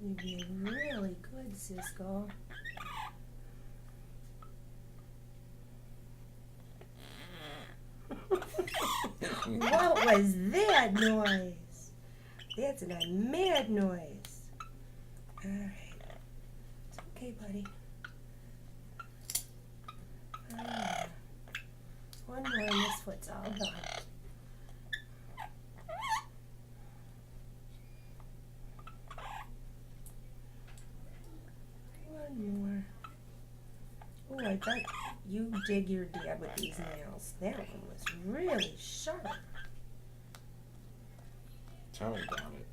You're being really good, Cisco. What was that noise? That's a mad noise. Alright. It's okay, buddy. One more and this foot's all done. One more. Oh, I bet you dig your dad with these nails. That one was really sharp. Tell me about it.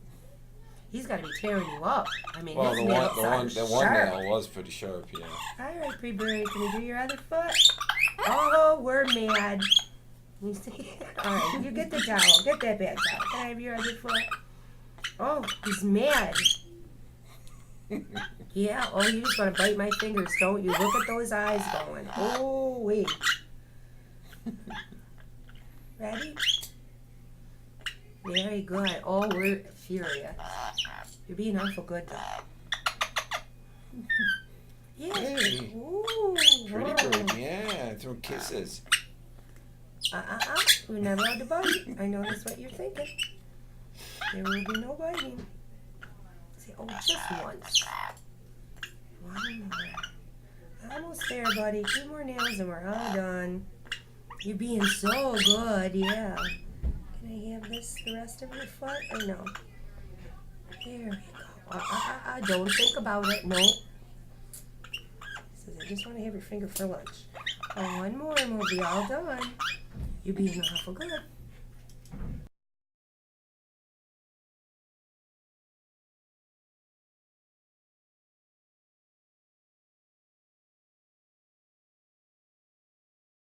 He's got to be tearing you up. I mean, Well, his the nails are one sharp. nail was pretty sharp, yeah. All right, Pre-Bird, can you do your other foot? Oh, we're mad. You see? All right, you get the towel. Get that bad towel. Can I have your other foot? Oh, he's mad. Yeah, oh, you just want to bite my fingers, don't you? Look at those eyes going. Oh, wait. Ready? Very good. Oh, we're furious. You're being awful good, though. Yeah. Hey. Ooh. Pretty Whoa. bird, yeah. Throw kisses. We're not allowed to bite. I know that's what you're thinking. There will be no biting. Say, oh, just once. One more. Almost there, buddy. 2 more nails and we're all done. You're being so good, yeah. Can I have this, the rest of your foot, or no? There we go. Don't think about it. No. Says I just want to have your finger for lunch. Oh, one more and we'll be all done. You're being awful good.